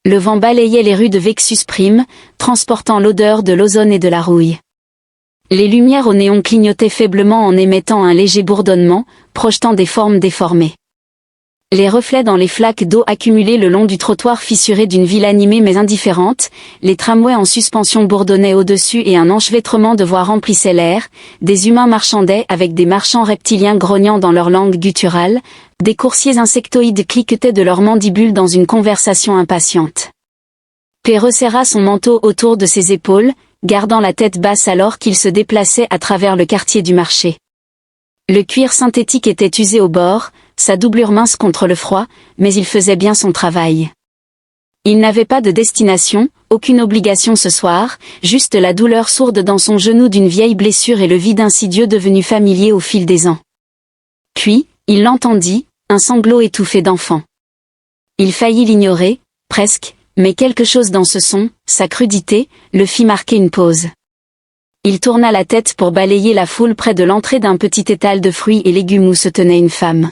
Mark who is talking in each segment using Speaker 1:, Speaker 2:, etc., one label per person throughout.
Speaker 1: Le vent balayait les rues de Vexus Prime, transportant l'odeur de l'ozone et de la rouille. Les lumières au néon clignotaient faiblement en émettant un léger bourdonnement, projetant des formes déformées. Les reflets dans les flaques d'eau accumulées le long du trottoir fissuré d'une ville animée mais indifférente, les tramways en suspension bourdonnaient au-dessus et un enchevêtrement de voix remplissait l'air, des humains marchandaient avec des marchands reptiliens grognant dans leur langue gutturale, des coursiers insectoïdes cliquetaient de leurs mandibules dans une conversation impatiente. P resserra son manteau autour de ses épaules, gardant la tête basse alors qu'il se déplaçait à travers le quartier du marché. Le cuir synthétique était usé au bord, sa doublure mince contre le froid, mais il faisait bien son travail. Il n'avait pas de destination, aucune obligation ce soir, juste la douleur sourde dans son genou d'une vieille blessure et le vide insidieux devenu familier au fil des ans. Puis, il l'entendit, un sanglot étouffé d'enfant. Il faillit l'ignorer, presque, mais quelque chose dans ce son, sa crudité, le fit marquer une pause. Il tourna la tête pour balayer la foule près de l'entrée d'un petit étal de fruits et légumes où se tenait une femme.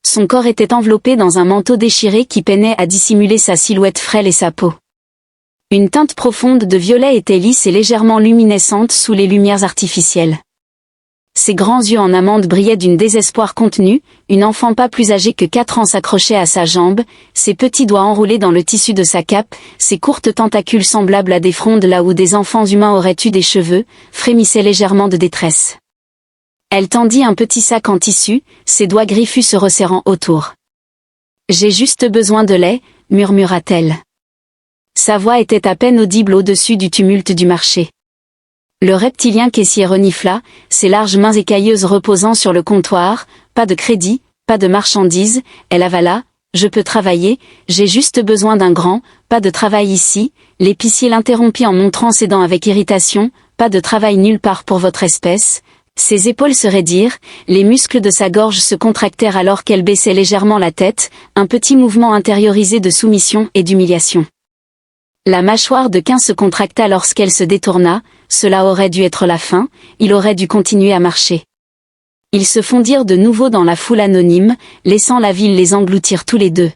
Speaker 1: Son corps était enveloppé dans un manteau déchiré qui peinait à dissimuler sa silhouette frêle et sa peau. Une teinte profonde de violet était lisse et légèrement luminescente sous les lumières artificielles. Ses grands yeux en amande brillaient d'une désespoir contenu, une enfant pas plus âgée que 4 ans s'accrochait à sa jambe, ses petits doigts enroulés dans le tissu de sa cape, ses courtes tentacules semblables à des frondes là où des enfants humains auraient eu des cheveux, frémissaient légèrement de détresse. Elle tendit un petit sac en tissu, ses doigts griffus se resserrant autour. « J'ai juste besoin de lait », murmura-t-elle. Sa voix était à peine audible au-dessus du tumulte du marché. Le reptilien caissier renifla, ses larges mains écailleuses reposant sur le comptoir, pas de crédit, pas de marchandises, elle avala, je peux travailler, j'ai juste besoin d'un grand, pas de travail ici, l'épicier l'interrompit en montrant ses dents avec irritation, pas de travail nulle part pour votre espèce. Ses épaules se raidirent, les muscles de sa gorge se contractèrent alors qu'elle baissait légèrement la tête, un petit mouvement intériorisé de soumission et d'humiliation. La mâchoire de Quin se contracta lorsqu'elle se détourna, cela aurait dû être la fin, il aurait dû continuer à marcher. Ils se fondirent de nouveau dans la foule anonyme, laissant la ville les engloutir tous les deux.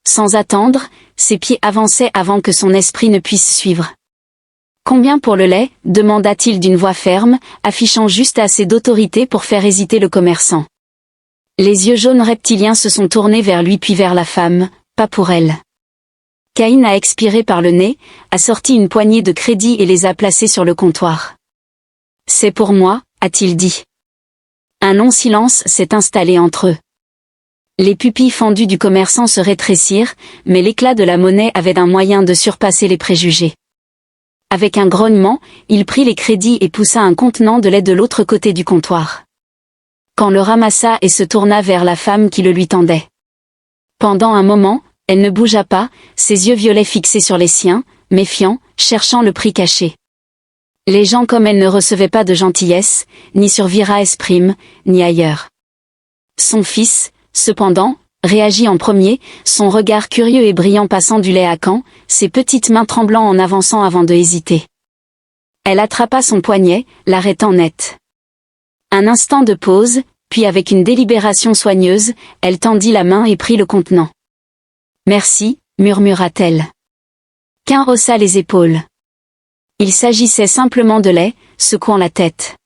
Speaker 1: Sans attendre, ses pieds avançaient avant que son esprit ne puisse suivre. « Combien pour le lait ?» demanda-t-il d'une voix ferme, affichant juste assez d'autorité pour faire hésiter le commerçant. Les yeux jaunes reptiliens se sont tournés vers lui puis vers la femme, pas pour elle. Caïn a expiré par le nez, a sorti une poignée de crédits et les a placés sur le comptoir. « C'est pour moi » a-t-il dit. Un long silence s'est installé entre eux. Les pupilles fendues du commerçant se rétrécirent, mais l'éclat de la monnaie avait un moyen de surpasser les préjugés. Avec un grognement, il prit les crédits et poussa un contenant de lait de l'autre côté du comptoir. Quand le ramassa et se tourna vers la femme qui le lui tendait. Pendant un moment, elle ne bougea pas, ses yeux violets fixés sur les siens, méfiants, cherchant le prix caché. Les gens comme elle ne recevaient pas de gentillesse, ni sur Vira Esprime, ni ailleurs. Son fils, cependant, réagit en premier, son regard curieux et brillant passant du lait à Cain, ses petites mains tremblant en avançant avant de hésiter. Elle attrapa son poignet, l'arrêtant net. Un instant de pause, puis avec une délibération soigneuse, elle tendit la main et prit le contenant. « Merci » murmura-t-elle. Cain haussa les épaules. Il s'agissait simplement de lait, secouant la tête.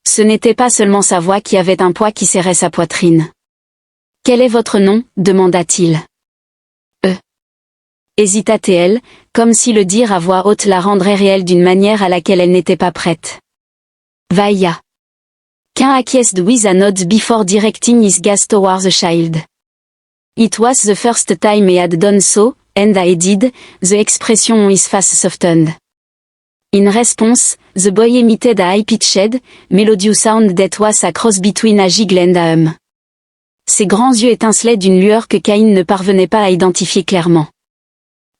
Speaker 1: Ce n'était pas seulement sa voix qui avait un poids qui serrait sa poitrine. « Quel est votre nom » demanda-t-il. Hésita-t-elle, comme si le dire à voix haute la rendrait réelle d'une manière à laquelle elle n'était pas prête. Vaïa. Cain acquiesced with a nod before directing his gaze towards the child. It was the first time he had done so, and I did, the expression on his face softened. In response, the boy emitted a high-pitched, melodious sound that was a cross between a giggle and a hum. Ses grands yeux étincelaient d'une lueur que Caïn ne parvenait pas à identifier clairement.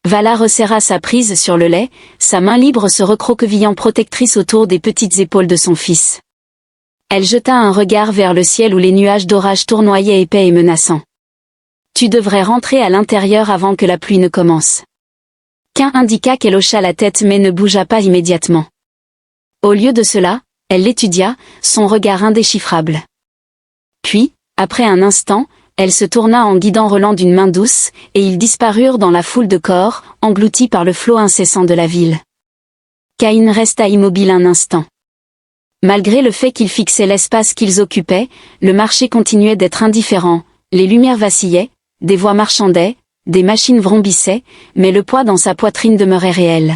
Speaker 1: Vala resserra sa prise sur le lait, sa main libre se recroquevillant protectrice autour des petites épaules de son fils. Elle jeta un regard vers le ciel où les nuages d'orage tournoyaient épais et menaçants. Tu devrais rentrer à l'intérieur avant que la pluie ne commence. Cain indiqua qu'elle hocha la tête mais ne bougea pas immédiatement. Au lieu de cela, elle l'étudia, son regard indéchiffrable. Puis, après un instant, elle se tourna en guidant Roland d'une main douce, et ils disparurent dans la foule de corps, engloutis par le flot incessant de la ville. Caïn resta immobile un instant. Malgré le fait qu'il fixait l'espace qu'ils occupaient, le marché continuait d'être indifférent, les lumières vacillaient, des voix marchandaient, des machines vrombissaient, mais le poids dans sa poitrine demeurait réel.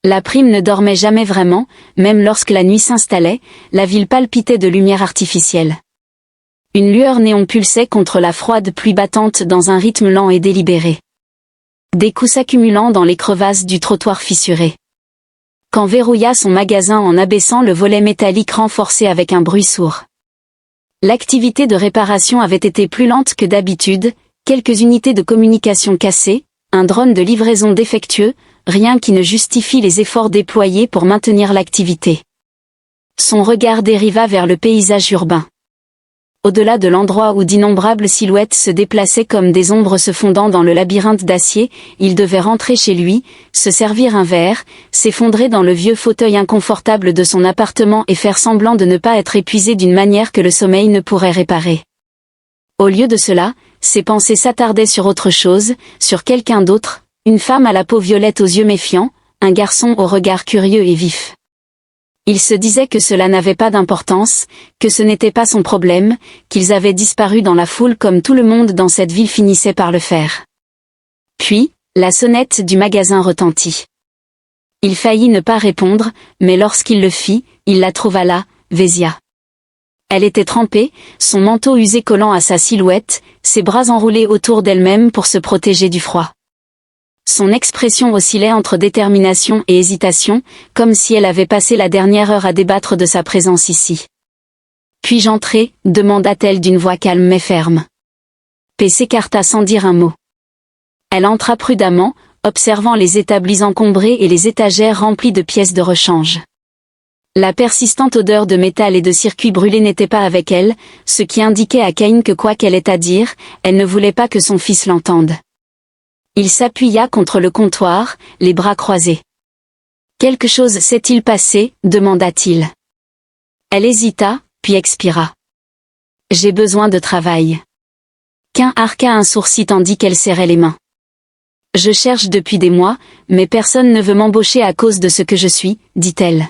Speaker 1: La prime ne dormait jamais vraiment, même lorsque la nuit s'installait, la ville palpitait de lumière artificielle. Une lueur néon pulsait contre la froide pluie battante dans un rythme lent et délibéré. Des coups s'accumulant dans les crevasses du trottoir fissuré. Quand verrouilla son magasin en abaissant le volet métallique renforcé avec un bruit sourd. L'activité de réparation avait été plus lente que d'habitude, quelques unités de communication cassées, un drone de livraison défectueux, rien qui ne justifie les efforts déployés pour maintenir l'activité. Son regard dériva vers le paysage urbain. Au-delà de l'endroit où d'innombrables silhouettes se déplaçaient comme des ombres se fondant dans le labyrinthe d'acier, il devait rentrer chez lui, se servir un verre, s'effondrer dans le vieux fauteuil inconfortable de son appartement et faire semblant de ne pas être épuisé d'une manière que le sommeil ne pourrait réparer. Au lieu de cela, ses pensées s'attardaient sur autre chose, sur quelqu'un d'autre, une femme à la peau violette aux yeux méfiants, un garçon au regard curieux et vif. Il se disait que cela n'avait pas d'importance, que ce n'était pas son problème, qu'ils avaient disparu dans la foule comme tout le monde dans cette ville finissait par le faire. Puis, la sonnette du magasin retentit. Il faillit ne pas répondre, mais lorsqu'il le fit, il la trouva là, Vésia. Elle était trempée, son manteau usé collant à sa silhouette, ses bras enroulés autour d'elle-même pour se protéger du froid. Son expression oscillait entre détermination et hésitation, comme si elle avait passé la dernière heure à débattre de sa présence ici. « Puis-je entrer » demanda-t-elle d'une voix calme mais ferme. P s'écarta sans dire un mot. Elle entra prudemment, observant les établis encombrés et les étagères remplies de pièces de rechange. La persistante odeur de métal et de circuits brûlés n'était pas avec elle, ce qui indiquait à Caïn que quoi qu'elle ait à dire, elle ne voulait pas que son fils l'entende. Il s'appuya contre le comptoir, les bras croisés. « Quelque chose s'est-il passé » demanda-t-il. Elle hésita, puis expira. « J'ai besoin de travail. » Caïn arqua un sourcil tandis qu'elle serrait les mains. « Je cherche depuis des mois, mais personne ne veut m'embaucher à cause de ce que je suis, dit-elle.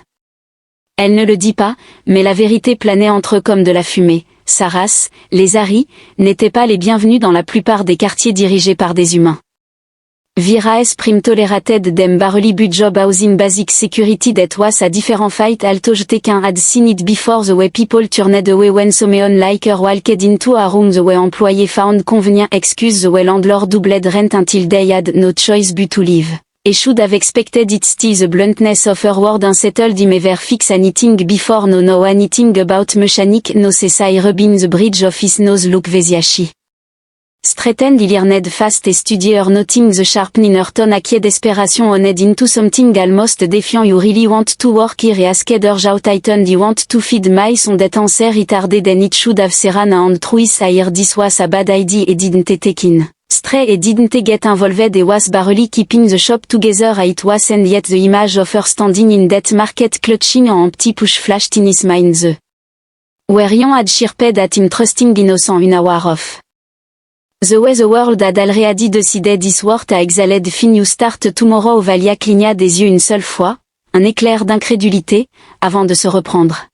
Speaker 1: Elle ne le dit pas, mais la vérité planait entre eux comme de la fumée. Sa race, les Aris, n'étaient pas les bienvenus dans la plupart des quartiers dirigés par des humains. Vira prime tolerated dem barely good job housing basic security that was a different fight altoge taken had seen it before the way people turned away when someone like her walked into a room the way employee found convenient excuse the way landlord doubled rent until they had no choice but to leave. Et should have expected it still the bluntness of her word unsettled him ever fix anything before no know anything about mechanic no cessai rubbing the bridge of his nose look Vesiachi. Straightened ilirned fast et studier noting the sharpening her tone acquied desperation oned into something almost defiant you really want to work here et asked her how tightened you want to feed my son that answer retarded then it should have seran and truis I this was a bad idea et didn't take in. Stray et didn't get involved et was barely keeping the shop together it was and yet the image of her standing in that market clutching an empty push flashed in his mind the Werion had chirped at him trusting innocent an hour off. The way the world had already decided this world a exhaled fin you start tomorrow Valia cligna des yeux une seule fois, un éclair d'incrédulité, avant de se reprendre.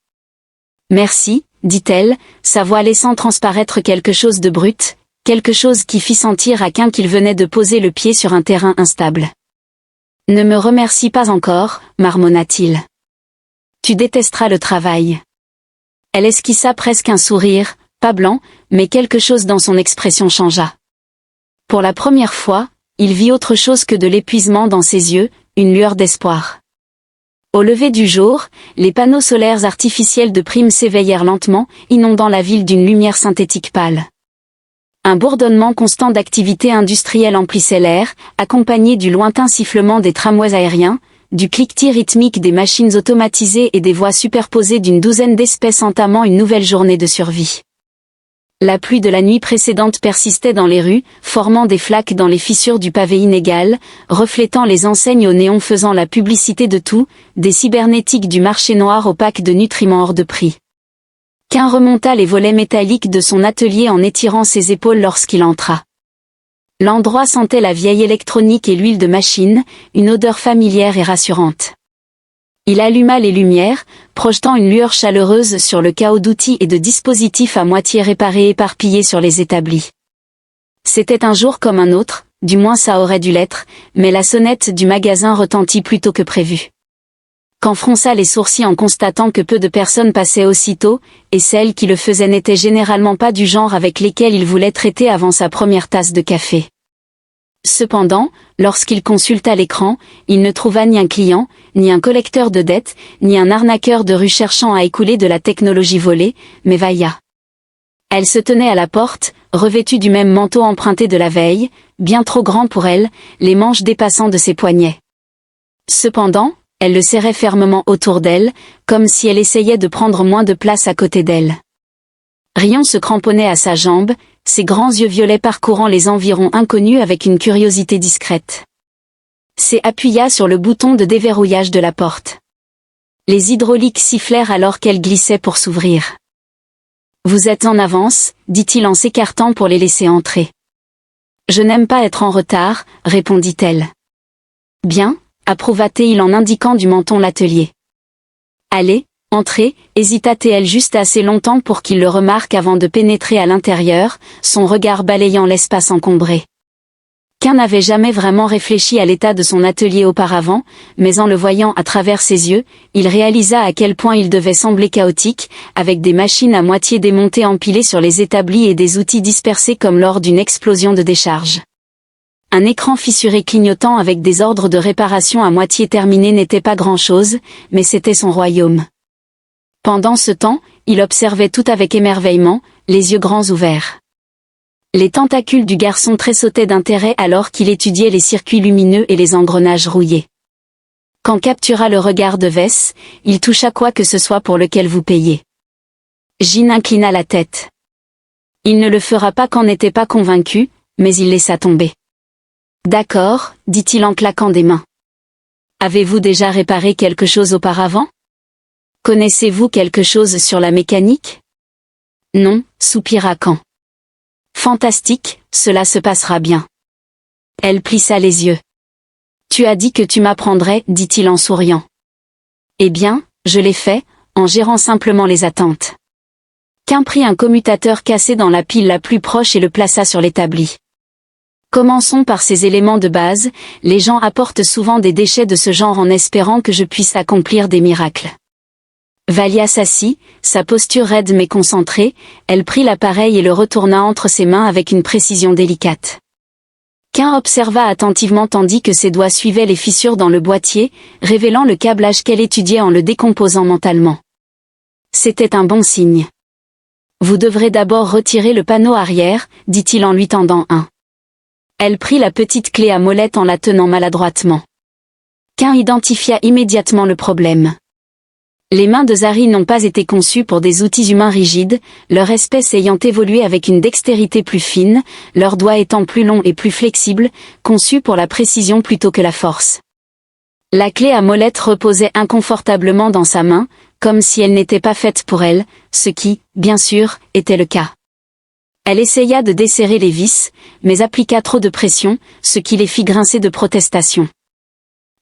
Speaker 1: Merci, dit-elle, sa voix laissant transparaître quelque chose de brut, quelque chose qui fit sentir à Caïn qu'il venait de poser le pied sur un terrain instable. Ne me remercie pas encore, marmonna-t-il. Tu détesteras le travail. Elle esquissa presque un sourire, pas blanc, mais quelque chose dans son expression changea. Pour la première fois, il vit autre chose que de l'épuisement dans ses yeux, une lueur d'espoir. Au lever du jour, les panneaux solaires artificiels de Prime s'éveillèrent lentement, inondant la ville d'une lumière synthétique pâle. Un bourdonnement constant d'activité industrielle emplissait l'air, accompagné du lointain sifflement des tramways aériens, du cliquetis rythmique des machines automatisées et des voix superposées d'une douzaine d'espèces entamant une nouvelle journée de survie. La pluie de la nuit précédente persistait dans les rues, formant des flaques dans les fissures du pavé inégal, reflétant les enseignes au néon faisant la publicité de tout, des cybernétiques du marché noir opaque de nutriments hors de prix. Qu'un remonta les volets métalliques de son atelier en étirant ses épaules lorsqu'il entra. L'endroit sentait la vieille électronique et l'huile de machine, une odeur familière et rassurante. Il alluma les lumières, projetant une lueur chaleureuse sur le chaos d'outils et de dispositifs à moitié réparés éparpillés sur les établis. C'était un jour comme un autre, du moins ça aurait dû l'être, mais la sonnette du magasin retentit plus tôt que prévu. Quand fronça les sourcils en constatant que peu de personnes passaient aussitôt, et celles qui le faisaient n'étaient généralement pas du genre avec lesquelles il voulait traiter avant sa première tasse de café. Cependant, lorsqu'il consulta l'écran, il ne trouva ni un client, ni un collecteur de dettes, ni un arnaqueur de rue cherchant à écouler de la technologie volée, mais Vaïa. Elle se tenait à la porte, revêtue du même manteau emprunté de la veille, bien trop grand pour elle, les manches dépassant de ses poignets. Cependant, elle le serrait fermement autour d'elle, comme si elle essayait de prendre moins de place à côté d'elle. Rion se cramponnait à sa jambe, ses grands yeux violets parcourant les environs inconnus avec une curiosité discrète. C appuya sur le bouton de déverrouillage de la porte. Les hydrauliques sifflèrent alors qu'elle glissait pour s'ouvrir. « Vous êtes en avance » dit-il en s'écartant pour les laisser entrer. « Je n'aime pas être en retard » répondit-elle. « Bien » approuva-t-il en indiquant du menton l'atelier. « Allez, entrez » hésita-t-elle juste assez longtemps pour qu'il le remarque avant de pénétrer à l'intérieur, son regard balayant l'espace encombré. Qu'un n'avait jamais vraiment réfléchi à l'état de son atelier auparavant, mais en le voyant à travers ses yeux, il réalisa à quel point il devait sembler chaotique, avec des machines à moitié démontées empilées sur les établis et des outils dispersés comme lors d'une explosion de décharge. Un écran fissuré clignotant avec des ordres de réparation à moitié terminés n'était pas grand-chose, mais c'était son royaume. Pendant ce temps, il observait tout avec émerveillement, les yeux grands ouverts. Les tentacules du garçon tressautaient d'intérêt alors qu'il étudiait les circuits lumineux et les engrenages rouillés. Quand captura le regard de Vess, il toucha quoi que ce soit pour lequel vous payez. Jean inclina la tête. Il ne le fera pas qu'en n'était pas convaincu, mais il laissa tomber. D'accord, dit-il en claquant des mains. Avez-vous déjà réparé quelque chose auparavant? Connaissez-vous quelque chose sur la mécanique? Non, soupira Khan. Fantastique, cela se passera bien. Elle plissa les yeux. Tu as dit que tu m'apprendrais, dit-il en souriant. Eh bien, je l'ai fait, en gérant simplement les attentes. Khan prit un commutateur cassé dans la pile la plus proche et le plaça sur l'établi. Commençons par ces éléments de base, les gens apportent souvent des déchets de ce genre en espérant que je puisse accomplir des miracles. Valia s'assit, sa posture raide mais concentrée, elle prit l'appareil et le retourna entre ses mains avec une précision délicate. Khan observa attentivement tandis que ses doigts suivaient les fissures dans le boîtier, révélant le câblage qu'elle étudiait en le décomposant mentalement. C'était un bon signe. Vous devrez d'abord retirer le panneau arrière, dit-il en lui tendant un. Elle prit la petite clé à molette en la tenant maladroitement. Khan identifia immédiatement le problème. Les mains de Zari n'ont pas été conçues pour des outils humains rigides, leur espèce ayant évolué avec une dextérité plus fine, leurs doigts étant plus longs et plus flexibles, conçus pour la précision plutôt que la force. La clé à molette reposait inconfortablement dans sa main, comme si elle n'était pas faite pour elle, ce qui, bien sûr, était le cas. Elle essaya de desserrer les vis, mais appliqua trop de pression, ce qui les fit grincer de protestation.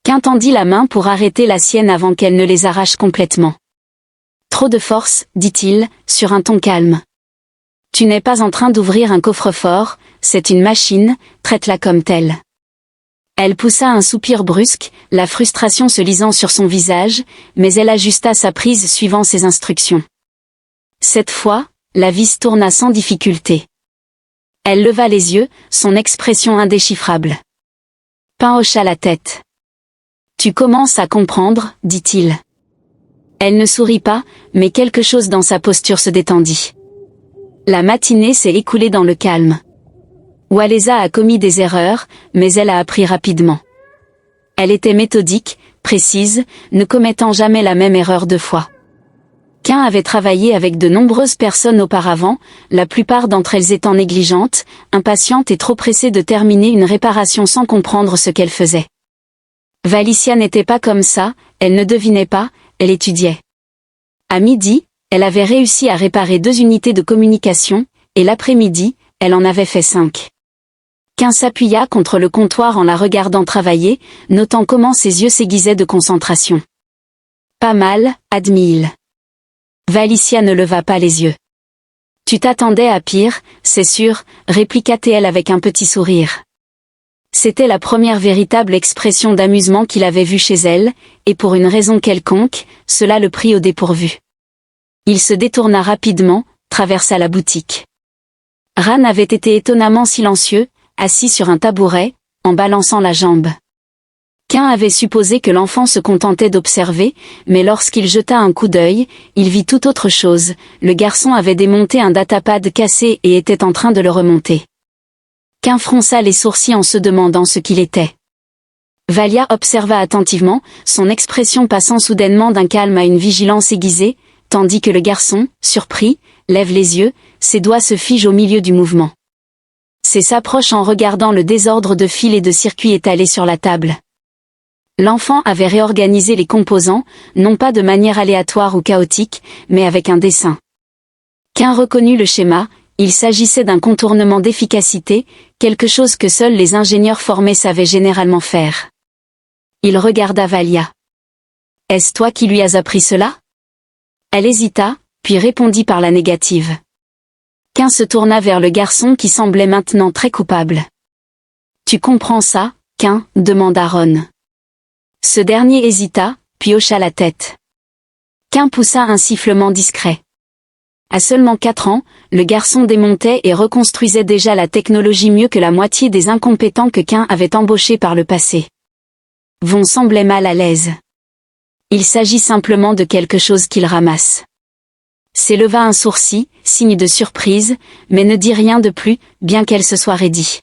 Speaker 1: Khan tendit la main pour arrêter la sienne avant qu'elle ne les arrache complètement. Trop de force, dit-il, sur un ton calme. Tu n'es pas en train d'ouvrir un coffre-fort, c'est une machine, traite-la comme telle. Elle poussa un soupir brusque, la frustration se lisant sur son visage, mais elle ajusta sa prise suivant ses instructions. Cette fois, la vis tourna sans difficulté. Elle leva les yeux, son expression indéchiffrable. Khan hocha la tête. Tu commences à comprendre, dit-il. Elle ne sourit pas, mais quelque chose dans sa posture se détendit. La matinée s'est écoulée dans le calme. Walesa a commis des erreurs, mais elle a appris rapidement. Elle était méthodique, précise, ne commettant jamais la même erreur deux fois. Khan avait travaillé avec de nombreuses personnes auparavant, la plupart d'entre elles étant négligentes, impatientes et trop pressées de terminer une réparation sans comprendre ce qu'elle faisait. Valicia n'était pas comme ça, elle ne devinait pas, elle étudiait. À midi, Elle avait réussi à réparer 2 unités de communication, et l'après-midi, elle en avait fait 5. Cain s'appuya contre le comptoir en la regardant travailler, notant comment ses yeux s'aiguisaient de concentration. Pas mal, admit-il. Valicia ne leva pas les yeux. Tu t'attendais à pire, c'est sûr, répliqua T.L. avec un petit sourire. C'était la première véritable expression d'amusement qu'il avait vue chez elle, et pour une raison quelconque, cela le prit au dépourvu. Il se détourna rapidement, traversa la boutique. Ran avait été étonnamment silencieux, assis sur un tabouret, en balançant la jambe. Cain avait supposé que l'enfant se contentait d'observer, mais lorsqu'il jeta un coup d'œil, il vit tout autre chose. Le garçon avait démonté un datapad cassé et était en train de le remonter. Cain fronça les sourcils en se demandant ce qu'il était. Valia observa attentivement, son expression passant soudainement d'un calme à une vigilance aiguisée, tandis que le garçon, surpris, lève les yeux, ses doigts se figent au milieu du mouvement. C'est s'approche en regardant le désordre de fils et de circuits étalés sur la table. L'enfant avait réorganisé les composants, non pas de manière aléatoire ou chaotique, mais avec un dessin. Cain reconnut le schéma, il s'agissait d'un contournement d'efficacité, quelque chose que seuls les ingénieurs formés savaient généralement faire. Il regarda Valia. « Est-ce toi qui lui as appris cela ?» Elle hésita, puis répondit par la négative. Cain se tourna vers le garçon qui semblait maintenant très coupable. « Tu comprends ça, Cain ?» demanda Ron. Ce dernier hésita, puis hocha la tête. Cain poussa un sifflement discret. À seulement 4 ans, le garçon démontait et reconstruisait déjà la technologie mieux que la moitié des incompétents que Cain avait embauchés par le passé. Von semblait mal à l'aise. Il s'agit simplement de quelque chose qu'il ramasse. S'éleva un sourcil, signe de surprise, mais ne dit rien de plus, bien qu'elle se soit raidie.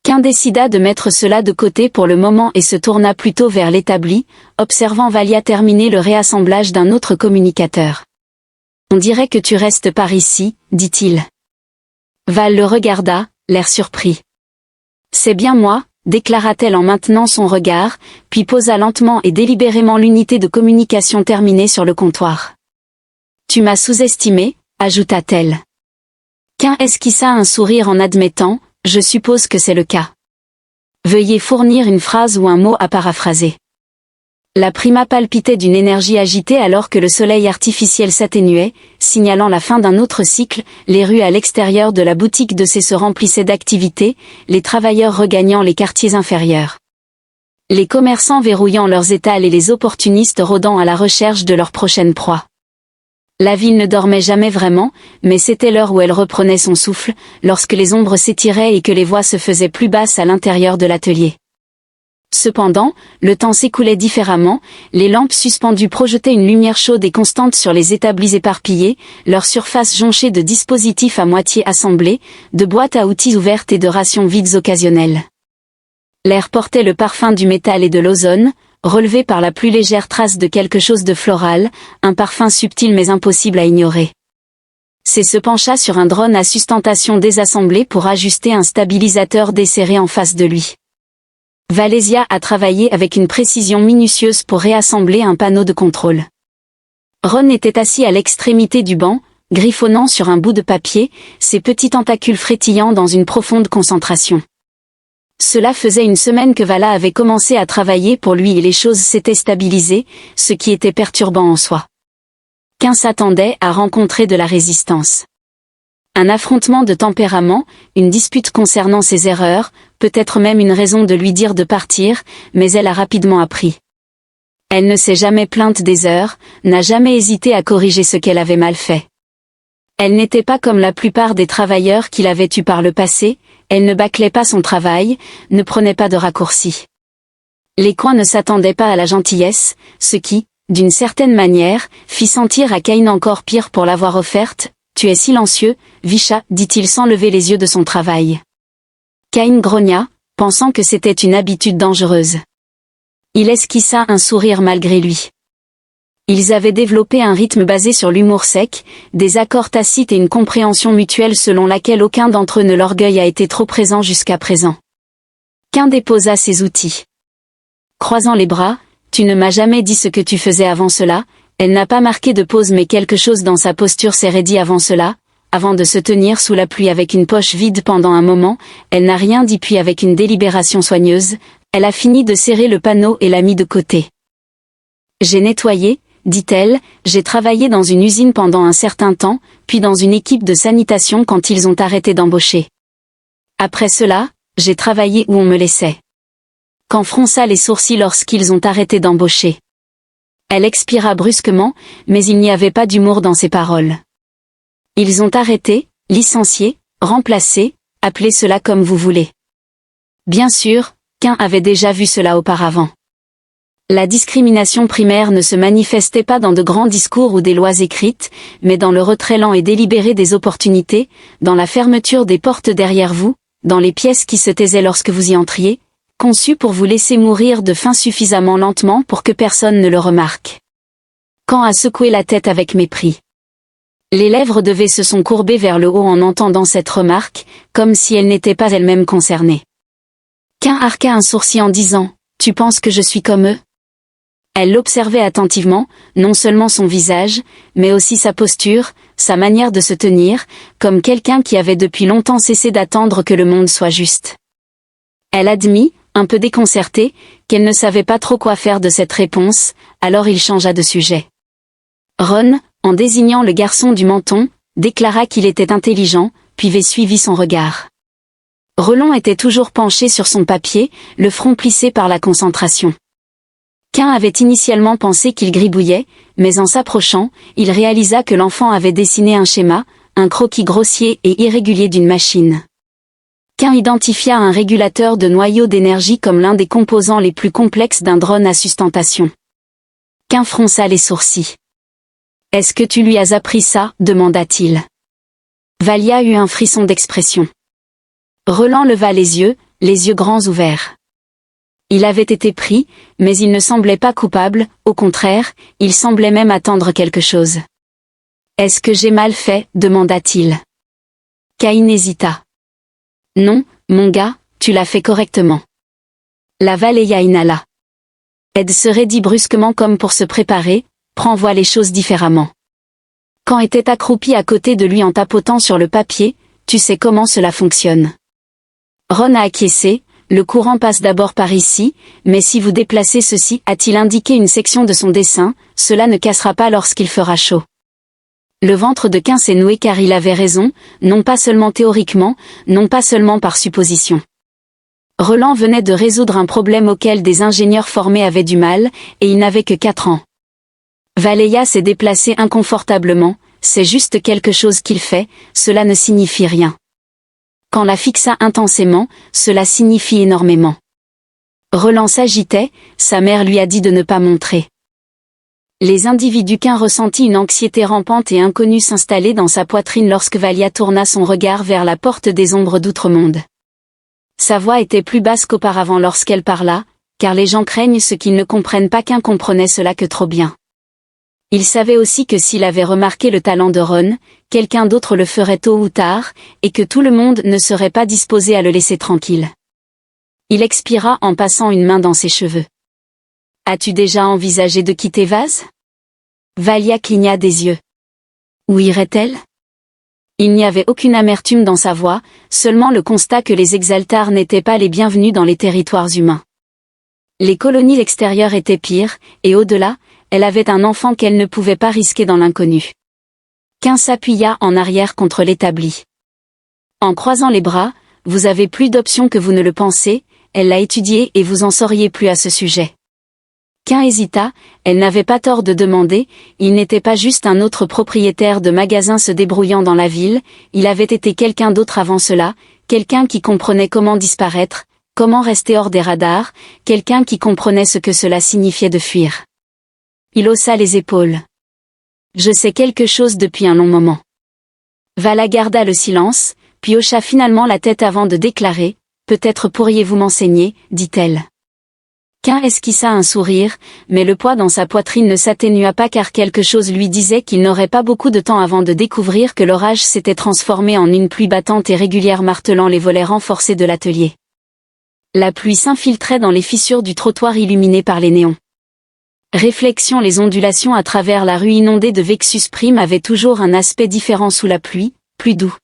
Speaker 1: Cain décida de mettre cela de côté pour le moment et se tourna plutôt vers l'établi, observant Valia terminer le réassemblage d'un autre communicateur. « On dirait que tu restes par ici, dit-il. Val le regarda, l'air surpris. « C'est bien moi, déclara-t-elle en maintenant son regard, puis posa lentement et délibérément l'unité de communication terminée sur le comptoir. « Tu m'as sous-estimé, ajouta-t-elle. Cain esquissa un sourire en admettant, je suppose que c'est le cas. Veuillez fournir une phrase ou un mot à paraphraser. La prima palpitait d'une énergie agitée alors que le soleil artificiel s'atténuait, signalant la fin d'un autre cycle, les rues à l'extérieur de la boutique de C se remplissaient d'activités, les travailleurs regagnant les quartiers inférieurs. Les commerçants verrouillant leurs étals et les opportunistes rôdant à la recherche de leur prochaine proie. La ville ne dormait jamais vraiment, mais c'était l'heure où elle reprenait son souffle, lorsque les ombres s'étiraient et que les voix se faisaient plus basses à l'intérieur de l'atelier. Cependant, le temps s'écoulait différemment, les lampes suspendues projetaient une lumière chaude et constante sur les établis éparpillés, leur surface jonchée de dispositifs à moitié assemblés, de boîtes à outils ouvertes et de rations vides occasionnelles. L'air portait le parfum du métal et de l'ozone, relevé par la plus légère trace de quelque chose de floral, un parfum subtil mais impossible à ignorer. C se pencha sur un drone à sustentation désassemblé pour ajuster un stabilisateur desserré en face de lui. Valésia a travaillé avec une précision minutieuse pour réassembler un panneau de contrôle. Ron était assis à l'extrémité du banc, griffonnant sur un bout de papier, ses petits tentacules frétillant dans une profonde concentration. Cela faisait une semaine que Vala avait commencé à travailler pour lui et les choses s'étaient stabilisées, ce qui était perturbant en soi. Cain s'attendait à rencontrer de la résistance. Un affrontement de tempérament, une dispute concernant ses erreurs, peut-être même une raison de lui dire de partir, mais elle a rapidement appris. Elle ne s'est jamais plainte des heures, n'a jamais hésité à corriger ce qu'elle avait mal fait. Elle n'était pas comme la plupart des travailleurs qu'il avait eus par le passé, elle ne bâclait pas son travail, ne prenait pas de raccourcis. Les coins ne s'attendaient pas à la gentillesse, ce qui, d'une certaine manière, fit sentir à Cain encore pire pour l'avoir offerte. « Tu es silencieux, Visha, dit-il sans lever les yeux de son travail. » Cain grogna, pensant que c'était une habitude dangereuse. Il esquissa un sourire malgré lui. Ils avaient développé un rythme basé sur l'humour sec, des accords tacites et une compréhension mutuelle selon laquelle aucun d'entre eux ne l'orgueil a été trop présent jusqu'à présent. Cain déposa ses outils. Croisant les bras, « Tu ne m'as jamais dit ce que tu faisais avant cela, » Elle n'a pas marqué de pause, mais quelque chose dans sa posture s'est raidi avant cela. Avant de se tenir sous la pluie avec une poche vide pendant un moment, elle n'a rien dit, puis avec une délibération soigneuse, elle a fini de serrer le panneau et l'a mis de côté. J'ai nettoyé, dit-elle, j'ai travaillé dans une usine pendant un certain temps, puis dans une équipe de sanitation quand ils ont arrêté d'embaucher. Après cela, j'ai travaillé où on me laissait. Quand fronça les sourcils lorsqu'ils ont arrêté d'embaucher. Elle expira brusquement, mais il n'y avait pas d'humour dans ses paroles. Ils ont arrêté, licencié, remplacé, appelez cela comme vous voulez. Bien sûr, Cain avait déjà vu cela auparavant. La discrimination primaire ne se manifestait pas dans de grands discours ou des lois écrites, mais dans le retrait lent et délibéré des opportunités, dans la fermeture des portes derrière vous, dans les pièces qui se taisaient lorsque vous y entriez, conçues pour vous laisser mourir de faim suffisamment lentement pour que personne ne le remarque. Cain a secoué la tête avec mépris. Les lèvres de V se sont courbées vers le haut en entendant cette remarque, comme si elle n'était pas elle-même concernée. Cain arqua un sourcil en disant « Tu penses que je suis comme eux ?» Elle l'observait attentivement, non seulement son visage, mais aussi sa posture, sa manière de se tenir, comme quelqu'un qui avait depuis longtemps cessé d'attendre que le monde soit juste. Elle admit, un peu déconcertée, qu'elle ne savait pas trop quoi faire de cette réponse, alors il changea de sujet. Ron, en désignant le garçon du menton, déclara qu'il était intelligent, puis V suivit son regard. Roland était toujours penché sur son papier, le front plissé par la concentration. Cain avait initialement pensé qu'il gribouillait, mais en s'approchant, il réalisa que l'enfant avait dessiné un schéma, un croquis grossier et irrégulier d'une machine. Cain identifia un régulateur de noyau d'énergie comme l'un des composants les plus complexes d'un drone à sustentation. Cain fronça les sourcils. « Est-ce que tu lui as appris ça ?» demanda-t-il. Valia eut un frisson d'expression. Roland leva les yeux grands ouverts. Il avait été pris, mais il ne semblait pas coupable, au contraire, il semblait même attendre quelque chose. « Est-ce que j'ai mal fait ?» demanda-t-il. Cain hésita. « Non, mon gars, tu l'as fait correctement. » La Valéa inhala. Ed se raidit brusquement comme pour se préparer, prends-vois les choses différemment. Cain était accroupi à côté de lui en tapotant sur le papier, tu sais comment cela fonctionne. Ron a acquiescé, le courant passe d'abord par ici, mais si vous déplacez ceci, a-t-il indiqué une section de son dessin, cela ne cassera pas lorsqu'il fera chaud. Le ventre de Cain s'est noué car il avait raison, non pas seulement théoriquement, non pas seulement par supposition. Roland venait de résoudre un problème auquel des ingénieurs formés avaient du mal, et il n'avait que 4 ans. Valéa s'est déplacé inconfortablement, c'est juste quelque chose qu'il fait, cela ne signifie rien. Quand la fixa intensément, cela signifie énormément. Roland s'agitait, sa mère lui a dit de ne pas montrer. Les individus Cain ressentit une anxiété rampante et inconnue s'installer dans sa poitrine lorsque Valia tourna son regard vers la porte des ombres d'outre-monde. Sa voix était plus basse qu'auparavant lorsqu'elle parla, car les gens craignent ce qu'ils ne comprennent pas. Cain comprenait cela que trop bien. Il savait aussi que s'il avait remarqué le talent de Ron, quelqu'un d'autre le ferait tôt ou tard, et que tout le monde ne serait pas disposé à le laisser tranquille. Il expira en passant une main dans ses cheveux. « As-tu déjà envisagé de quitter Vaz ?» Valia cligna des yeux. Où irait-elle ? Il n'y avait aucune amertume dans sa voix, seulement le constat que les Exaltars n'étaient pas les bienvenus dans les territoires humains. Les colonies extérieures étaient pires, et au-delà, elle avait un enfant qu'elle ne pouvait pas risquer dans l'inconnu. Cain s'appuya en arrière contre l'établi. En croisant les bras, vous avez plus d'options que vous ne le pensez, elle l'a étudié et vous en sauriez plus à ce sujet. Cain hésita, elle n'avait pas tort de demander, il n'était pas juste un autre propriétaire de magasin se débrouillant dans la ville, il avait été quelqu'un d'autre avant cela, quelqu'un qui comprenait comment disparaître, comment rester hors des radars, quelqu'un qui comprenait ce que cela signifiait de fuir. Il haussa les épaules. Je sais quelque chose depuis un long moment. Vala garda le silence, puis hocha finalement la tête avant de déclarer, peut-être pourriez-vous m'enseigner, dit-elle. Cain esquissa un sourire, mais le poids dans sa poitrine ne s'atténua pas car quelque chose lui disait qu'il n'aurait pas beaucoup de temps avant de découvrir que l'orage s'était transformé en une pluie battante et régulière martelant les volets renforcés de l'atelier. La pluie s'infiltrait dans les fissures du trottoir illuminé par les néons. Réflexion. Les ondulations à travers la rue inondée de Vexus Prime avaient toujours un aspect différent sous la pluie, plus doux.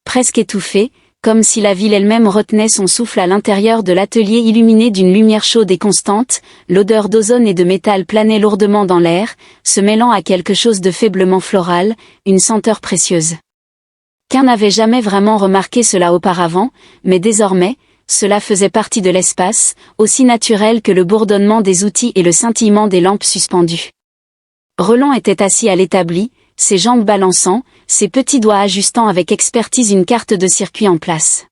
Speaker 1: Presque étouffé, comme si la ville elle-même retenait son souffle à l'intérieur de l'atelier illuminé d'une lumière chaude et constante, l'odeur d'ozone et de métal planait lourdement dans l'air, se mêlant à quelque chose de faiblement floral, une senteur précieuse. Qu'un n'avait jamais vraiment remarqué cela auparavant, mais désormais, cela faisait partie de l'espace, aussi naturel que le bourdonnement des outils et le scintillement des lampes suspendues. Roland était assis à l'établi, ses jambes balançant, ses petits doigts ajustant avec expertise une carte de circuit en place.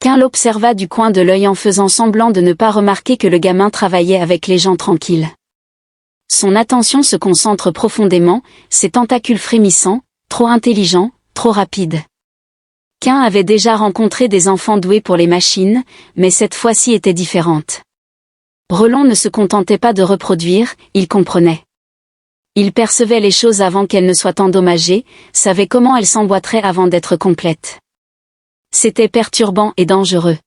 Speaker 1: Qu'un l'observa du coin de l'œil en faisant semblant de ne pas remarquer que le gamin travaillait avec les gens tranquilles. Son attention se concentre profondément, ses tentacules frémissants, trop intelligents, trop rapides. Qu'un avait déjà rencontré des enfants doués pour les machines, mais cette fois-ci était différente. Roland ne se contentait pas de reproduire, il comprenait. Il percevait les choses avant qu'elles ne soient endommagées, savait comment elles s'emboîteraient avant d'être complètes. C'était perturbant et dangereux.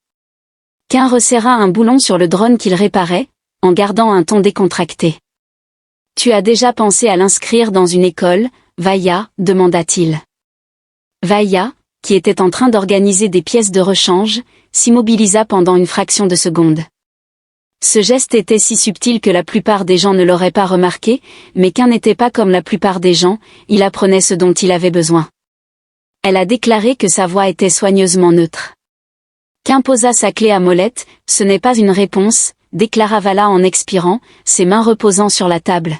Speaker 1: Qu'un resserra un boulon sur le drone qu'il réparait, en gardant un ton décontracté. « Tu as déjà pensé à l'inscrire dans une école, Vaïa ?» demanda-t-il. Vaïa, qui était en train d'organiser des pièces de rechange, s'immobilisa pendant une fraction de seconde. Ce geste était si subtil que la plupart des gens ne l'auraient pas remarqué, mais qu'un n'était pas comme la plupart des gens, il apprenait ce dont il avait besoin. Elle a déclaré que sa voix était soigneusement neutre. Qu'un posa sa clé à molette, ce n'est pas une réponse, déclara Vala en expirant, ses mains reposant sur la table.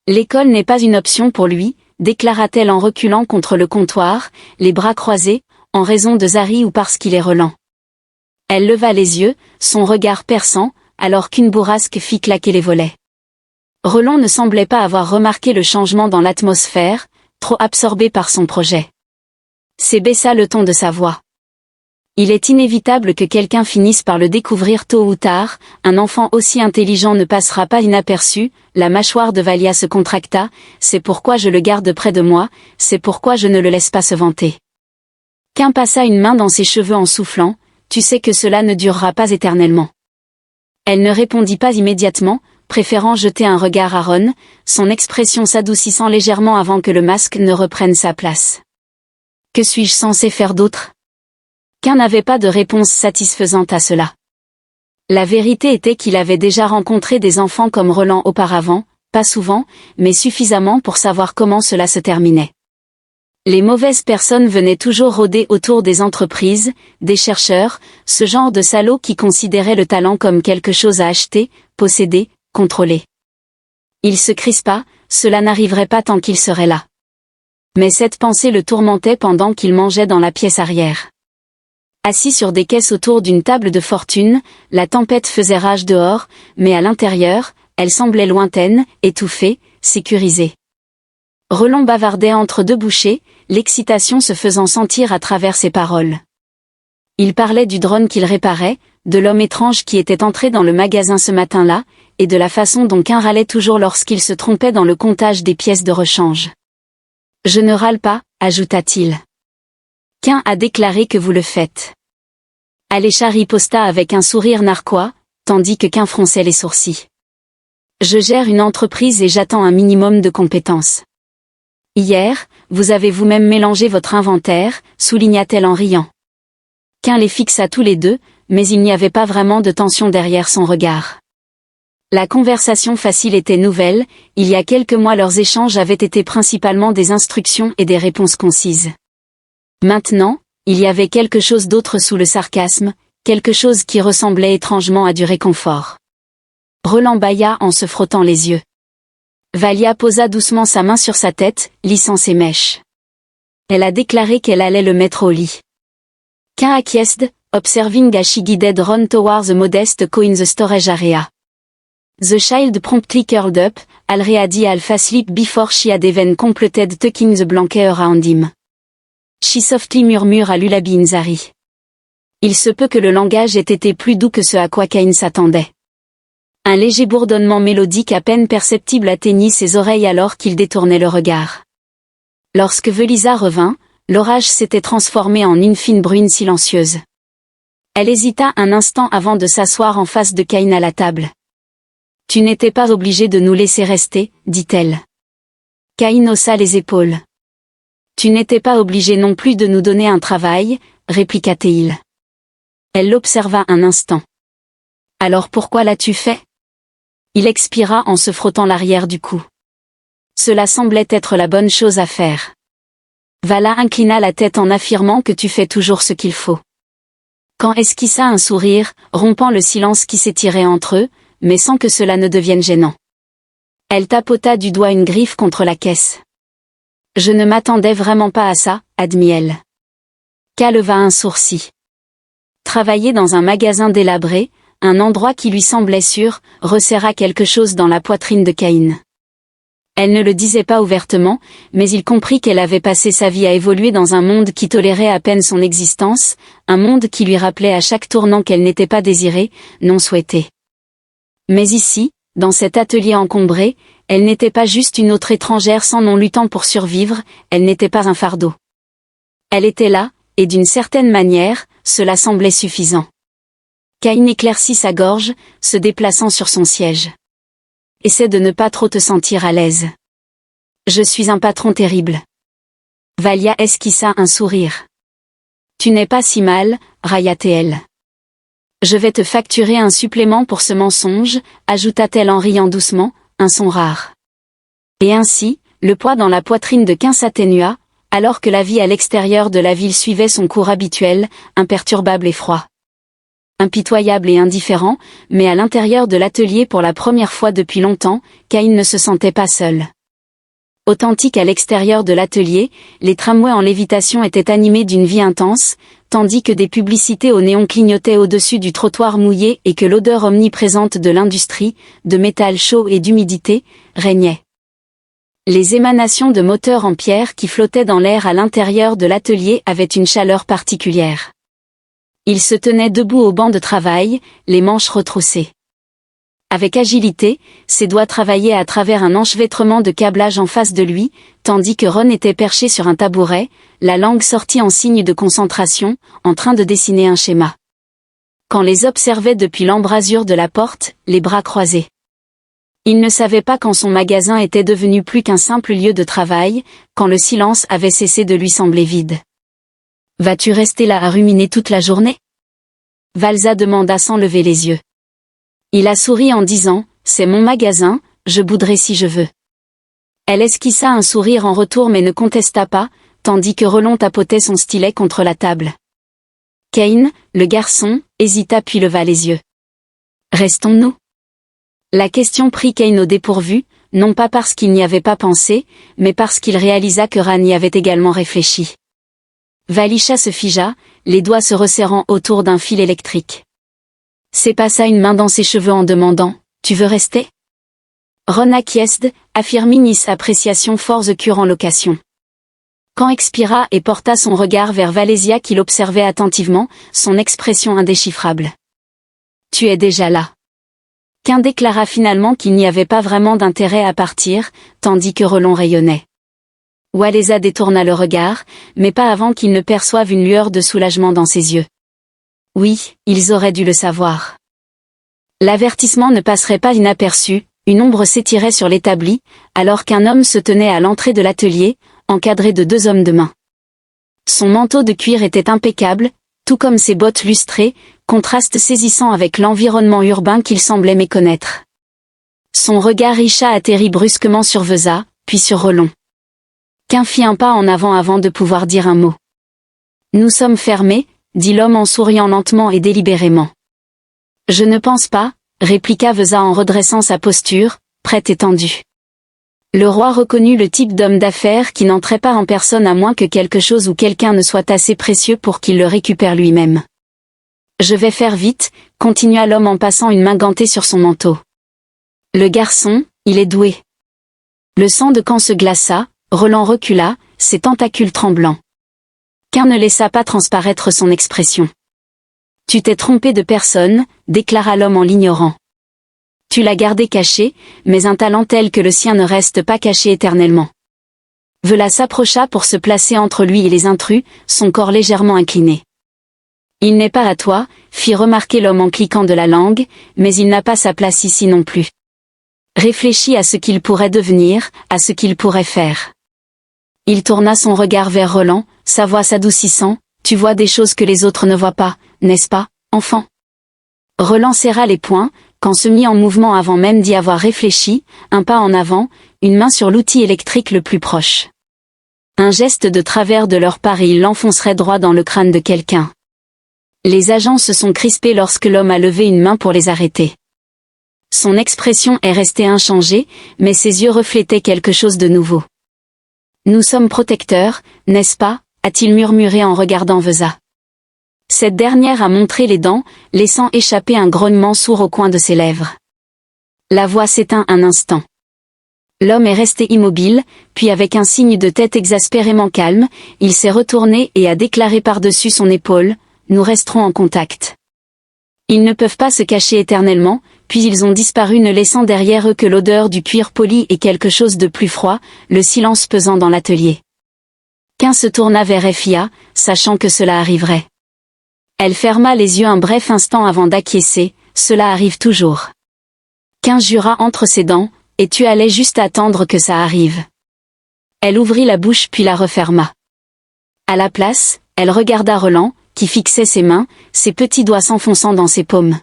Speaker 1: L'école n'est pas une option pour lui, déclara-t-elle en reculant contre le comptoir, les bras croisés, en raison de Zari ou parce qu'il est Roland. Elle leva les yeux, son regard perçant, alors qu'une bourrasque fit claquer les volets. Roland ne semblait pas avoir remarqué le changement dans l'atmosphère, trop absorbé par son projet. Baissa le ton de sa voix. Il est inévitable que quelqu'un finisse par le découvrir tôt ou tard, un enfant aussi intelligent ne passera pas inaperçu, la mâchoire de Valia se contracta, c'est pourquoi je le garde près de moi, c'est pourquoi je ne le laisse pas se vanter. Qu'un passa une main dans ses cheveux en soufflant, tu sais que cela ne durera pas éternellement. Elle ne répondit pas immédiatement, préférant jeter un regard à Ron, son expression s'adoucissant légèrement avant que le masque ne reprenne sa place. Que suis-je censé faire d'autre ? Qu'un n'avait pas de réponse satisfaisante à cela. La vérité était qu'il avait déjà rencontré des enfants comme Roland auparavant, pas souvent, mais suffisamment pour savoir comment cela se terminait. Les mauvaises personnes venaient toujours rôder autour des entreprises, des chercheurs, ce genre de salauds qui considéraient le talent comme quelque chose à acheter, posséder, contrôler. Il se crispa, cela n'arriverait pas tant qu'il serait là. Mais cette pensée le tourmentait pendant qu'il mangeait dans la pièce arrière. Assis sur des caisses autour d'une table de fortune, la tempête faisait rage dehors, mais à l'intérieur, elle semblait lointaine, étouffée, sécurisée. Roland bavardait entre deux bouchées, l'excitation se faisant sentir à travers ses paroles. Il parlait du drone qu'il réparait, de l'homme étrange qui était entré dans le magasin ce matin-là, et de la façon dont qu'un râlait toujours lorsqu'il se trompait dans le comptage des pièces de rechange. « Je ne râle pas », ajouta-t-il. « Qu'un a déclaré que vous le faites. » Alécha riposta avec un sourire narquois, tandis que qu'un fronçait les sourcils. « Je gère une entreprise et j'attends un minimum de compétences. » Hier, vous avez vous-même mélangé votre inventaire, souligna-t-elle en riant. Qu'un les fixa tous les deux, mais il n'y avait pas vraiment de tension derrière son regard. La conversation facile était nouvelle, il y a quelques mois leurs échanges avaient été principalement des instructions et des réponses concises. Maintenant, il y avait quelque chose d'autre sous le sarcasme, quelque chose qui ressemblait étrangement à du réconfort. Roland bâilla en se frottant les yeux. Valia posa doucement sa main sur sa tête, lissant ses mèches. Elle a déclaré qu'elle allait le mettre au lit. Qu'un acquiesced, observing as she guided Ron towards the modest co in the storage area. The child promptly curled up, already half asleep before she had even completed tucking the blanket around him. She softly murmure à Lullaby Inzari. Il se peut que le langage ait été plus doux que ce à quoi Cain s'attendait. Un léger bourdonnement mélodique à peine perceptible atteignit ses oreilles alors qu'il détournait le regard. Lorsque Velisa revint, l'orage s'était transformé en une fine bruine silencieuse. Elle hésita un instant avant de s'asseoir en face de Cain à la table. Tu n'étais pas obligé de nous laisser rester, dit-elle. Caïn haussa les épaules. Tu n'étais pas obligé non plus de nous donner un travail, répliqua Théil. Elle l'observa un instant. Alors pourquoi l'as-tu fait? Il expira en se frottant l'arrière du cou. Cela semblait être la bonne chose à faire. Vala inclina la tête en affirmant que tu fais toujours ce qu'il faut. Quand esquissa un sourire, rompant le silence qui s'étirait entre eux, mais sans que cela ne devienne gênant. Elle tapota du doigt une griffe contre la caisse. Je ne m'attendais vraiment pas à ça, admit-elle. Ka leva un sourcil. Travailler dans un magasin délabré, un endroit qui lui semblait sûr, resserra quelque chose dans la poitrine de Caïn. Elle ne le disait pas ouvertement, mais il comprit qu'elle avait passé sa vie à évoluer dans un monde qui tolérait à peine son existence, un monde qui lui rappelait à chaque tournant qu'elle n'était pas désirée, non souhaitée. Mais ici, dans cet atelier encombré, elle n'était pas juste une autre étrangère sans nom luttant pour survivre, elle n'était pas un fardeau. Elle était là, et d'une certaine manière, cela semblait suffisant. Caïn éclaircit sa gorge, se déplaçant sur son siège. Essaie de ne pas trop te sentir à l'aise. Je suis un patron terrible. Valia esquissa un sourire. Tu n'es pas si mal, railla-t-elle. Je vais te facturer un supplément pour ce mensonge, ajouta-t-elle en riant doucement, un son rare. Et ainsi, le poids dans la poitrine de Caïn s'atténua, alors que la vie à l'extérieur de la ville suivait son cours habituel, imperturbable et froid. Impitoyable et indifférent, mais à l'intérieur de l'atelier pour la première fois depuis longtemps, Caïn ne se sentait pas seul. Authentique à l'extérieur de l'atelier, les tramways en lévitation étaient animés d'une vie intense, tandis que des publicités au néon clignotaient au-dessus du trottoir mouillé et que l'odeur omniprésente de l'industrie, de métal chaud et d'humidité, régnait. Les émanations de moteurs en pierre qui flottaient dans l'air à l'intérieur de l'atelier avaient une chaleur particulière. Il se tenait debout au banc de travail, les manches retroussées. Avec agilité, ses doigts travaillaient à travers un enchevêtrement de câblage en face de lui, tandis que Ron était perché sur un tabouret, la langue sortie en signe de concentration, en train de dessiner un schéma. Quand les observait depuis l'embrasure de la porte, les bras croisés. Il ne savait pas quand son magasin était devenu plus qu'un simple lieu de travail, quand le silence avait cessé de lui sembler vide. Vas-tu rester là à ruminer toute la journée? Valza demanda sans lever les yeux. Il a souri en disant, c'est mon magasin, je bouderai si je veux. Elle esquissa un sourire en retour mais ne contesta pas, tandis que Roland tapotait son stylet contre la table. Caïn, le garçon, hésita puis leva les yeux. Restons-nous? La question prit Caïn au dépourvu, non pas parce qu'il n'y avait pas pensé, mais parce qu'il réalisa que Ran y avait également réfléchi. Valisha se figea, les doigts se resserrant autour d'un fil électrique. S'épassa une main dans ses cheveux en demandant « Tu veux rester ?» Ron acquiesced, affirminis appréciation for the cure en location. Quand expira et porta son regard vers Valésia qui l'observait attentivement, son expression indéchiffrable. « Tu es déjà là. » Caïn déclara finalement qu'il n'y avait pas vraiment d'intérêt à partir, tandis que Roland rayonnait. Waléza détourna le regard, mais pas avant qu'il ne perçoive une lueur de soulagement dans ses yeux. Oui, ils auraient dû le savoir. L'avertissement ne passerait pas inaperçu, une ombre s'étirait sur l'établi, alors qu'un homme se tenait à l'entrée de l'atelier, encadré de 2 hommes de main. Son manteau de cuir était impeccable, tout comme ses bottes lustrées, contraste saisissant avec l'environnement urbain qu'il semblait méconnaître. Son regard richa atterrit brusquement sur Veza, puis sur Roland. Caïn fit un pas en avant de pouvoir dire un mot. « Nous sommes fermés », dit l'homme en souriant lentement et délibérément. « Je ne pense pas », répliqua Veza en redressant sa posture, prête et tendue. Le roi reconnut le type d'homme d'affaires qui n'entrait pas en personne à moins que quelque chose ou quelqu'un ne soit assez précieux pour qu'il le récupère lui-même. « Je vais faire vite », continua l'homme en passant une main gantée sur son manteau. « Le garçon, il est doué. » Le sang de Caïn se glaça, Roland recula, ses tentacules tremblants. Caïn ne laissa pas transparaître son expression. « Tu t'es trompé de personne », déclara l'homme en l'ignorant. « Tu l'as gardé caché, mais un talent tel que le sien ne reste pas caché éternellement. » Vela s'approcha pour se placer entre lui et les intrus, son corps légèrement incliné. « Il n'est pas à toi », fit remarquer l'homme en cliquant de la langue, « mais il n'a pas sa place ici non plus. » Réfléchis à ce qu'il pourrait devenir, à ce qu'il pourrait faire. Il tourna son regard vers Roland, sa voix s'adoucissant. Tu vois des choses que les autres ne voient pas, n'est-ce pas, enfant? Roland serra les poings, quand se mit en mouvement avant même d'y avoir réfléchi, un pas en avant, une main sur l'outil électrique le plus proche. Un geste de travers de leur part et il l'enfoncerait droit dans le crâne de quelqu'un. Les agents se sont crispés lorsque l'homme a levé une main pour les arrêter. Son expression est restée inchangée, mais ses yeux reflétaient quelque chose de nouveau. Nous sommes protecteurs, n'est-ce pas, a-t-il murmuré en regardant Vesa. Cette dernière a montré les dents, laissant échapper un grognement sourd au coin de ses lèvres. La voix s'éteint un instant. L'homme est resté immobile, puis avec un signe de tête exaspérément calme, il s'est retourné et a déclaré par-dessus son épaule, « Nous resterons en contact. » Ils ne peuvent pas se cacher éternellement, puis ils ont disparu ne laissant derrière eux que l'odeur du cuir poli et quelque chose de plus froid, le silence pesant dans l'atelier. Qu'un se tourna vers Fia, sachant que cela arriverait. Elle ferma les yeux un bref instant avant d'acquiescer, cela arrive toujours. Qu'un jura entre ses dents, et tu allais juste attendre que ça arrive. Elle ouvrit la bouche puis la referma. À la place, elle regarda Roland, qui fixait ses mains, ses petits doigts s'enfonçant dans ses paumes.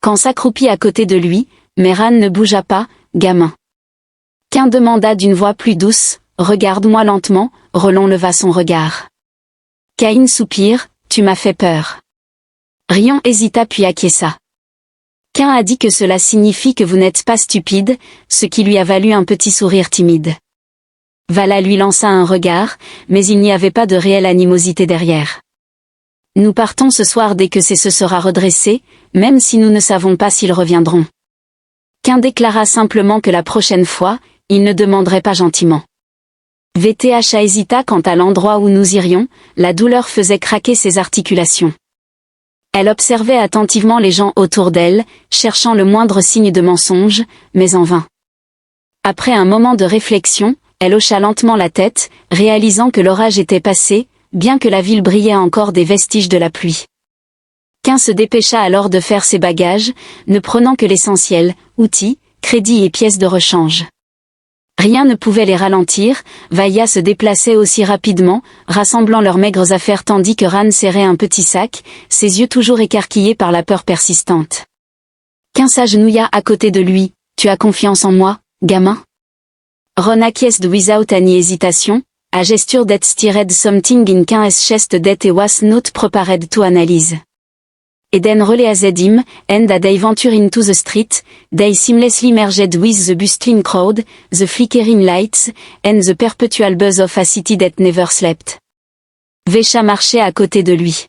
Speaker 1: Quand s'accroupit à côté de lui, Meran ne bougea pas, gamin. Qu'un demanda d'une voix plus douce, regarde-moi lentement, Roland leva son regard. Caïn soupire, tu m'as fait peur. Rion hésita puis acquiesça. Qu'un a dit que cela signifie que vous n'êtes pas stupide, ce qui lui a valu un petit sourire timide. Vala lui lança un regard, mais il n'y avait pas de réelle animosité derrière. Nous partons ce soir dès que c'est se sera redressé, même si nous ne savons pas s'ils reviendront. Qu'un déclara simplement que la prochaine fois, il ne demanderait pas gentiment. VTH hésita quant à l'endroit où nous irions, la douleur faisait craquer ses articulations. Elle observait attentivement les gens autour d'elle, cherchant le moindre signe de mensonge, mais en vain. Après un moment de réflexion, elle hocha lentement la tête, réalisant que l'orage était passé, bien que la ville brillait encore des vestiges de la pluie. Qu'un se dépêcha alors de faire ses bagages, ne prenant que l'essentiel, outils, crédits et pièces de rechange. Rien ne pouvait les ralentir, Vaïa se déplaçait aussi rapidement, rassemblant leurs maigres affaires tandis que Ran serrait un petit sac, ses yeux toujours écarquillés par la peur persistante. Qu'un s'agenouilla à côté de lui, « Tu as confiance en moi, gamin ?» Ron acquiesced without any hesitation, a gesture that stirred something in Qu'un's chest that he was not prepared to analyze. Eden realized him, and as they ventured into the street, they seamlessly merged with the bustling crowd, the flickering lights, and the perpetual buzz of a city that never slept. Vesha marchait à côté de lui.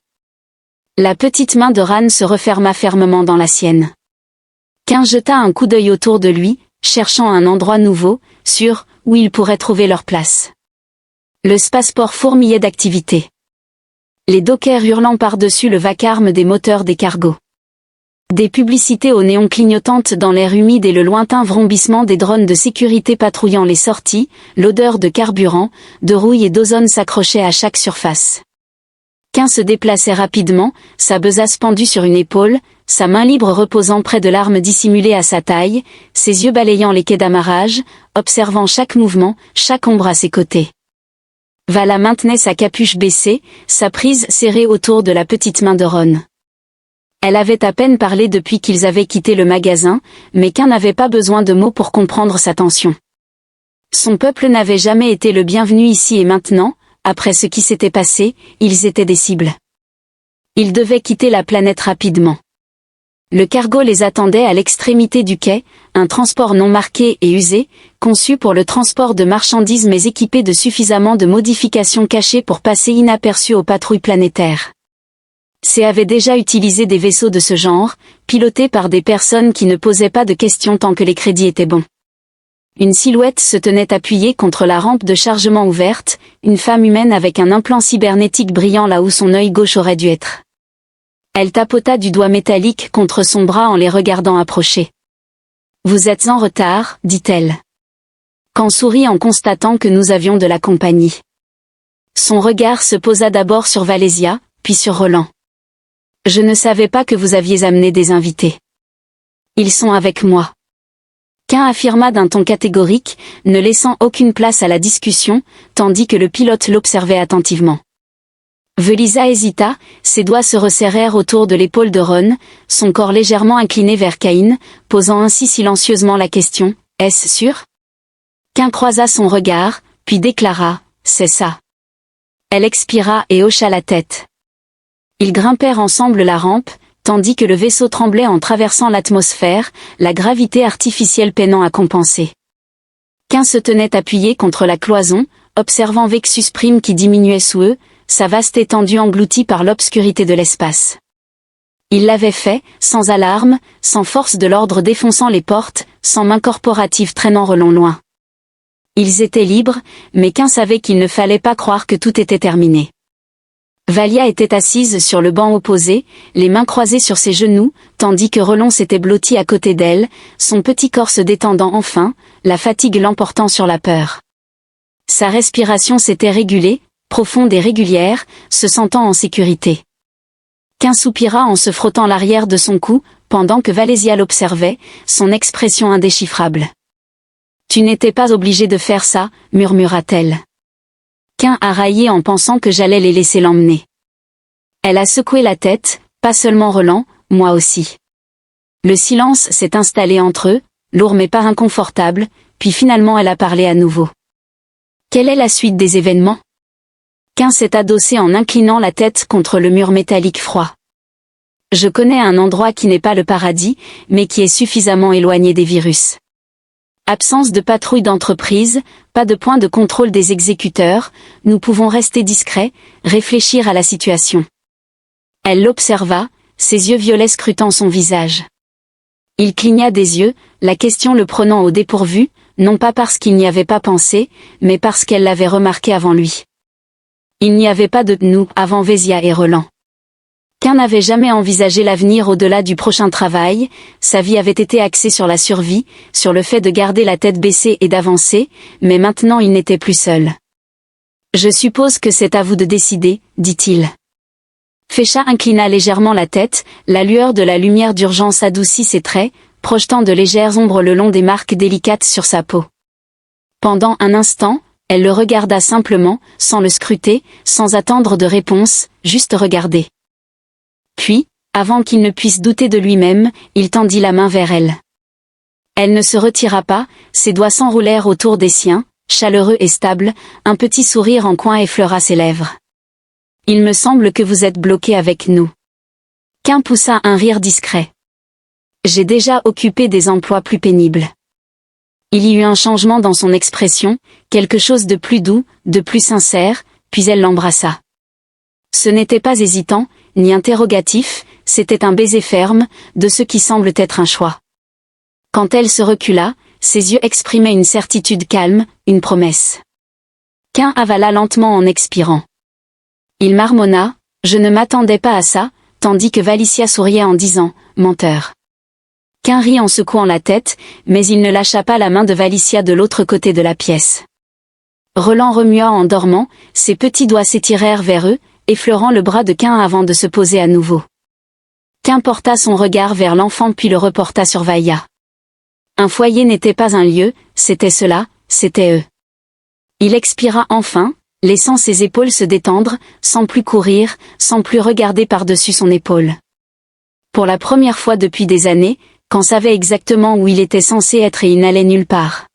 Speaker 1: La petite main de Ran se referma fermement dans la sienne. Qu'un jeta un coup d'œil autour de lui, cherchant un endroit nouveau, sûr, où ils pourraient trouver leur place. Le spaceport fourmillait d'activité. Les dockers hurlant par-dessus le vacarme des moteurs des cargos. Des publicités aux néons clignotantes dans l'air humide et le lointain vrombissement des drones de sécurité patrouillant les sorties, l'odeur de carburant, de rouille et d'ozone s'accrochait à chaque surface. Qu'un se déplaçait rapidement, sa besace pendue sur une épaule, sa main libre reposant près de l'arme dissimulée à sa taille, ses yeux balayant les quais d'amarrage, observant chaque mouvement, chaque ombre à ses côtés. Vala maintenait sa capuche baissée, sa prise serrée autour de la petite main de Ron. Elle avait à peine parlé depuis qu'ils avaient quitté le magasin, mais qu'un n'avait pas besoin de mots pour comprendre sa tension. Son peuple n'avait jamais été le bienvenu ici et maintenant, après ce qui s'était passé, ils étaient des cibles. Ils devaient quitter la planète rapidement. Le cargo les attendait à l'extrémité du quai, un transport non marqué et usé, conçu pour le transport de marchandises mais équipé de suffisamment de modifications cachées pour passer inaperçu aux patrouilles planétaires. C avait déjà utilisé des vaisseaux de ce genre, pilotés par des personnes qui ne posaient pas de questions tant que les crédits étaient bons. Une silhouette se tenait appuyée contre la rampe de chargement ouverte, une femme humaine avec un implant cybernétique brillant là où son œil gauche aurait dû être. Elle tapota du doigt métallique contre son bras en les regardant approcher. « Vous êtes en retard, dit-elle. Quand sourit en constatant que nous avions de la compagnie. Son regard se posa d'abord sur Valésia, puis sur Roland. « Je ne savais pas que vous aviez amené des invités. Ils sont avec moi. » Qu'un affirma d'un ton catégorique, ne laissant aucune place à la discussion, tandis que le pilote l'observait attentivement. Velisa hésita, ses doigts se resserrèrent autour de l'épaule de Ron, son corps légèrement incliné vers Cain, posant ainsi silencieusement la question, « Est-ce sûr ?» Cain croisa son regard, puis déclara, « C'est ça. » Elle expira et hocha la tête. Ils grimpèrent ensemble la rampe, tandis que le vaisseau tremblait en traversant l'atmosphère, la gravité artificielle peinant à compenser. Cain se tenait appuyé contre la cloison, observant Vexus Prime qui diminuait sous eux, sa vaste étendue engloutie par l'obscurité de l'espace. Il l'avait fait, sans alarme, sans force de l'ordre défonçant les portes, sans main corporative traînant Relon loin. Ils étaient libres, mais Cain savait qu'il ne fallait pas croire que tout était terminé. Valia était assise sur le banc opposé, les mains croisées sur ses genoux, tandis que Relon s'était blotti à côté d'elle, son petit corps se détendant enfin, la fatigue l'emportant sur la peur. Sa respiration s'était régulée, profonde et régulière, se sentant en sécurité. Cain soupira en se frottant l'arrière de son cou, pendant que Valésia l'observait, son expression indéchiffrable. « Tu n'étais pas obligé de faire ça, murmura-t-elle. Cain a raillé en pensant que j'allais les laisser l'emmener. Elle a secoué la tête, pas seulement Roland, moi aussi. Le silence s'est installé entre eux, lourd mais pas inconfortable, puis finalement elle a parlé à nouveau. Quelle est la suite des événements ? Cain s'est adossé en inclinant la tête contre le mur métallique froid. Je connais un endroit qui n'est pas le paradis, mais qui est suffisamment éloigné des virus. Absence de patrouille d'entreprise, pas de point de contrôle des exécuteurs, nous pouvons rester discrets, réfléchir à la situation. Elle l'observa, ses yeux violets scrutant son visage. Il cligna des yeux, la question le prenant au dépourvu, non pas parce qu'il n'y avait pas pensé, mais parce qu'elle l'avait remarqué avant lui. Il n'y avait pas de « nous » avant Vésia et Roland. Cain n'avait jamais envisagé l'avenir au-delà du prochain travail, sa vie avait été axée sur la survie, sur le fait de garder la tête baissée et d'avancer, mais maintenant il n'était plus seul. « Je suppose que c'est à vous de décider, dit-il. Fécha inclina légèrement la tête, la lueur de la lumière d'urgence adoucit ses traits, projetant de légères ombres le long des marques délicates sur sa peau. Pendant un instant, elle le regarda simplement, sans le scruter, sans attendre de réponse, juste regarder. Puis, avant qu'il ne puisse douter de lui-même, il tendit la main vers elle. Elle ne se retira pas, ses doigts s'enroulèrent autour des siens, chaleureux et stables, un petit sourire en coin effleura ses lèvres. « Il me semble que vous êtes bloqué avec nous. » Cain poussa un rire discret. « J'ai déjà occupé des emplois plus pénibles. » Il y eut un changement dans son expression, quelque chose de plus doux, de plus sincère, puis elle l'embrassa. Ce n'était pas hésitant, ni interrogatif, c'était un baiser ferme, de ce qui semble être un choix. Quand elle se recula, ses yeux exprimaient une certitude calme, une promesse. Cain avala lentement en expirant. Il marmonna, « Je ne m'attendais pas à ça », tandis que Valicia souriait en disant, « Menteur ». Cain rit en secouant la tête, mais il ne lâcha pas la main de Valicia de l'autre côté de la pièce. Roland remua en dormant, ses petits doigts s'étirèrent vers eux, effleurant le bras de Cain avant de se poser à nouveau. Cain porta son regard vers l'enfant puis le reporta sur Valia. Un foyer n'était pas un lieu, c'était cela, c'était eux. Il expira enfin, laissant ses épaules se détendre, sans plus courir, sans plus regarder par-dessus son épaule. Pour la première fois depuis des années, Cain savait exactement où il était censé être et il n'allait nulle part.